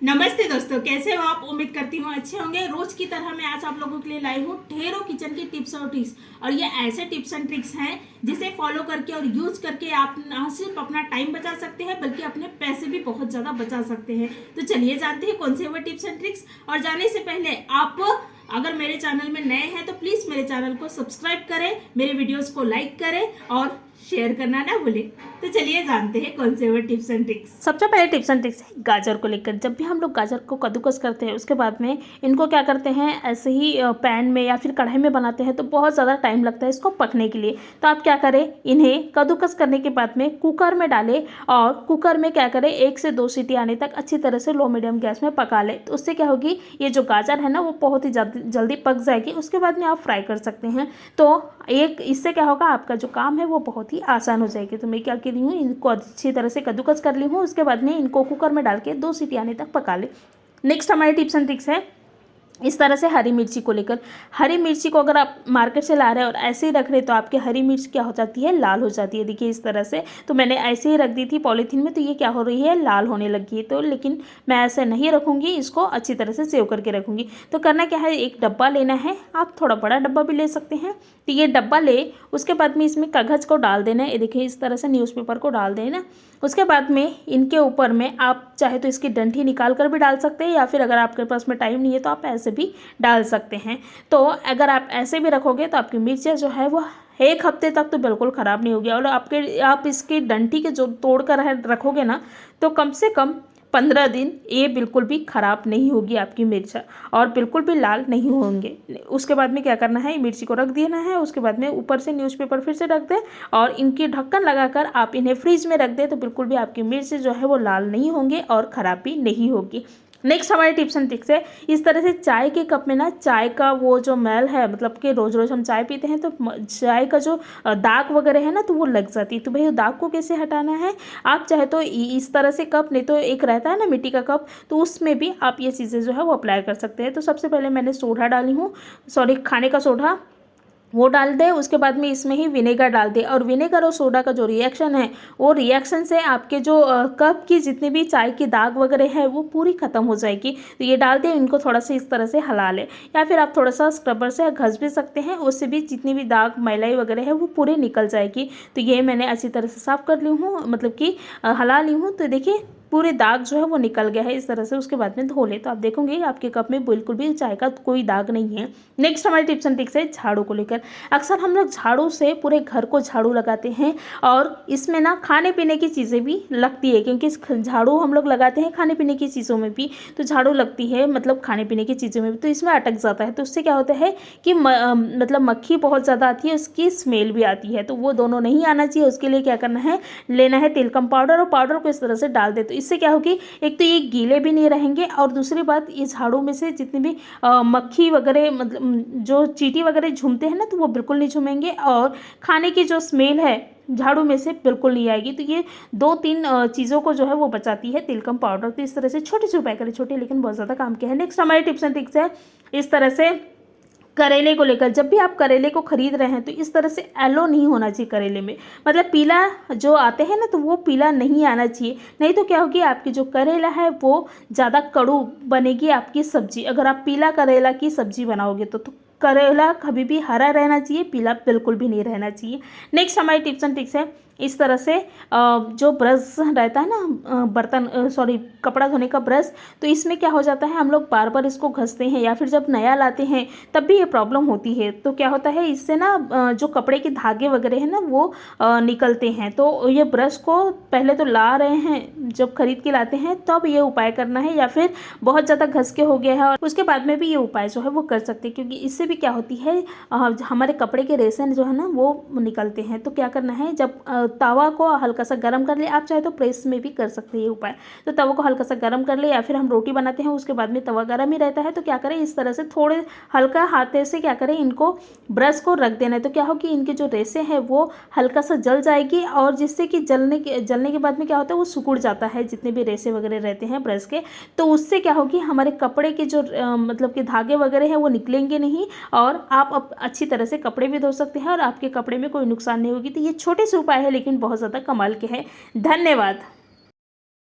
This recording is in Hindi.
नमस्ते दोस्तों, कैसे हो आप। उम्मीद करती हूँ अच्छे होंगे। रोज की तरह मैं आज आप लोगों के लिए लाई हूँ ढेरों किचन की टिप्स और ट्रिक्स। और ये ऐसे टिप्स एंड ट्रिक्स हैं जिसे फॉलो करके और यूज करके आप न सिर्फ अपना टाइम बचा सकते हैं बल्कि अपने पैसे भी बहुत ज्यादा बचा सकते हैं। तो चलिए जानते हैं कौन से वो टिप्स एंड ट्रिक्स। और जाने से पहले आप अगर मेरे चैनल में नए हैं तो प्लीज मेरे चैनल को सब्सक्राइब करें, मेरे वीडियोस को लाइक करें और शेयर करना ना भूलें। तो चलिए जानते हैं कौन से वो टिप्स एंड ट्रिक्स। सबसे पहले टिप्स एंड ट्रिक्स है गाजर को लेकर। जब भी हम लोग गाजर को कद्दूकस करते हैं उसके बाद में इनको क्या करते हैं, ऐसे ही पैन में या फिर कढ़ाई में बनाते हैं तो बहुत ज़्यादा टाइम लगता है इसको पकने के लिए। तो आप क्या करें, इन्हें कद्दूकस करने के बाद में कुकर में डालें और कुकर में क्या करें 1 से 2 सीटी आने तक अच्छी तरह से लो मीडियम गैस में पका लें। तो उससे क्या होगी, ये जो गाजर है ना वो बहुत ही जल्दी पक जाएगी। उसके बाद में आप फ्राई कर सकते हैं। तो इससे क्या होगा, आपका जो काम है वो बहुत ही आसान हो जाएगी। तो मैं क्या कर रही हूँ, इनको अच्छी तरह से कद्दूकस कर ली हूँ। उसके बाद में इनको कुकर में डाल के 2 सीटी आने तक पका ले। नेक्स्ट हमारे टिप्स एंड ट्रिक्स है इस तरह से हरी मिर्ची को लेकर। हरी मिर्ची को अगर आप मार्केट से ला रहे हैं और ऐसे ही रख रहे हैं तो आपकी हरी मिर्च क्या हो जाती है, लाल हो जाती है। देखिए इस तरह से। तो मैंने ऐसे ही रख दी थी पॉलीथीन में, तो ये क्या हो रही है, लाल होने लगी है। तो लेकिन मैं ऐसे नहीं रखूँगी, इसको अच्छी तरह से सेव करके रखूँगी। तो करना क्या है, एक डब्बा लेना है, आप थोड़ा बड़ा डब्बा भी ले सकते हैं। तो ये डब्बा ले, उसके बाद में इसमें कागज़ को डाल देना है। ये देखिए इस तरह से न्यूज़पेपर को डाल देना। उसके बाद में इनके ऊपर में आप चाहे तो इसकी डंठी निकाल कर भी डाल सकते हैं, या फिर अगर आपके पास में टाइम नहीं है तो आप ऐसे भी डाल सकते हैं। तो अगर आप ऐसे भी रखोगे तो आपकी मिर्चें जो है वो 1 हफ्ते तक तो बिल्कुल ख़राब नहीं होगी। और आप इसकी डंठी के जो तोड़ कर रखोगे ना, तो कम से कम 15 दिन ये बिल्कुल भी ख़राब नहीं होगी आपकी मिर्च, और बिल्कुल भी लाल नहीं होंगे। उसके बाद में क्या करना है, मिर्ची को रख देना है। उसके बाद में ऊपर से न्यूज़पेपर फिर से रख दें और इनकी ढक्कन लगाकर आप इन्हें फ्रीज में रख दें। तो बिल्कुल भी आपकी मिर्च जो है वो लाल नहीं होंगे और ख़राब भी नहीं होगी। नेक्स्ट हमारे टिप्स एंड ट्रिक्स है इस तरह से चाय के कप में ना, चाय का वो जो मैल है, मतलब कि रोज़ रोज़ हम चाय पीते हैं तो चाय का जो दाग वगैरह है ना तो वो लग जाती है। तो भाई दाग को कैसे हटाना है, आप चाहे तो इस तरह से कप, नहीं तो एक रहता है ना मिट्टी का कप, तो उसमें भी आप ये चीज़ें जो है वो अप्लाई कर सकते हैं। तो सबसे पहले मैंने सोडा डाली हूँ, सॉरी खाने का सोडा, वो डाल दे। उसके बाद में इसमें ही विनेगर डाल दे। और विनेगर और सोडा का जो रिएक्शन है, वो रिएक्शन से आपके जो कप की जितनी भी चाय की दाग वगैरह है वो पूरी ख़त्म हो जाएगी। तो ये डाल दे, इनको थोड़ा सा इस तरह से हिला ले, या फिर आप थोड़ा सा स्क्रबर से घस भी सकते हैं, उससे भी जितनी भी दाग मलाई वगैरह है वो पूरी निकल जाएगी। तो ये मैंने अच्छी तरह से साफ़ कर ली हूँ, मतलब कि हिला ली हूँ। तो देखिए पूरे दाग जो है वो निकल गया है इस तरह से। उसके बाद में धो ले तो आप देखोगे आपके कप में बिल्कुल भी चाय का कोई दाग नहीं है। नेक्स्ट हमारे टिप्स एंड ट्रिक्स है झाड़ू को लेकर। अक्सर हम लोग झाड़ू से पूरे घर को झाड़ू लगाते हैं, और इसमें ना खाने पीने की चीज़ें भी लगती है, क्योंकि झाड़ू हम लोग लगाते हैं खाने पीने की चीज़ों में भी, तो झाड़ू लगती है मतलब खाने पीने की चीज़ों में भी, तो इसमें अटक जाता है। तो उससे क्या होता है कि मतलब मक्खी बहुत ज़्यादा आती है, उसकी स्मेल भी आती है। तो वो दोनों नहीं आना चाहिए। उसके लिए क्या करना है, लेना है तिलकम पाउडर, और पाउडर को इस तरह से डाल दे। तो इससे क्या होगी, एक तो ये गीले भी नहीं रहेंगे, और दूसरी बात ये झाड़ू में से जितनी भी मक्खी वगैरह, मतलब जो चींटी वगैरह झूमते हैं ना, तो वो बिल्कुल नहीं झूमेंगे, और खाने की जो स्मेल है झाड़ू में से बिल्कुल नहीं आएगी। तो ये 2-3 चीज़ों को जो है वो बचाती है तिलकम पाउडर। तो इस तरह से छोटे से उपाय करें, छोटे लेकिन बहुत ज़्यादा काम के हैं। नेक्स्ट हमारे टिप्स एंड ट्रिक्स है इस तरह से करेले को लेकर। जब भी आप करेले को खरीद रहे हैं तो इस तरह से येलो नहीं होना चाहिए करेले में, मतलब पीला जो आते हैं ना तो वो पीला नहीं आना चाहिए। नहीं तो क्या होगी, आपकी जो करेला है वो ज़्यादा कड़ू बनेगी आपकी सब्जी, अगर आप पीला करेला की सब्जी बनाओगे तो करेला कभी भी हरा रहना चाहिए, पीला बिल्कुल भी नहीं रहना चाहिए। नेक्स्ट हमारी टिप्स एंड ट्रिक्स है इस तरह से जो ब्रश रहता है ना, बर्तन सॉरी कपड़ा धोने का ब्रश, तो इसमें क्या हो जाता है, हम लोग बार बार इसको घसते हैं, या फिर जब नया लाते हैं तब भी ये प्रॉब्लम होती है। तो क्या होता है, इससे ना जो कपड़े के धागे वगैरह हैं ना वो निकलते हैं। तो ये ब्रश को पहले तो ला रहे हैं, जब खरीद के लाते हैं तब ये उपाय करना है, या फिर बहुत ज़्यादा घस के हो गया है और उसके बाद में भी ये उपाय जो है वो कर सकते हैं, क्योंकि इससे भी क्या होती है, हमारे कपड़े के रेशे जो है ना वो निकलते हैं। तो क्या करना है, जब तवा को हल्का सा गर्म कर ले, आप चाहे तो प्रेस में भी कर सकते हैं ये उपाय। तो तवा को हल्का सा गर्म कर ले, या फिर हम रोटी बनाते हैं उसके बाद में तवा गर्म ही रहता है, तो क्या करें, इस तरह से थोड़े हल्का हाथ से क्या करें, इनको ब्रश को रख देना है। तो क्या हो कि इनके जो रेशे हैं वो हल्का सा जल जाएगी, और जिससे कि जलने के बाद में क्या होता है, वो सिकुड़ जाता है जितने भी रेशे वगैरह रहते हैं ब्रश के। तो उससे क्या होगी, हमारे कपड़े के जो मतलब कि धागे वगैरह हैं वो निकलेंगे नहीं, और आप अच्छी तरह से कपड़े भी धो सकते हैं, और आपके कपड़े में कोई नुकसान नहीं होगी। तो ये छोटे से उपाय है लेकिन बहुत ज़्यादा कमाल के हैं। धन्यवाद।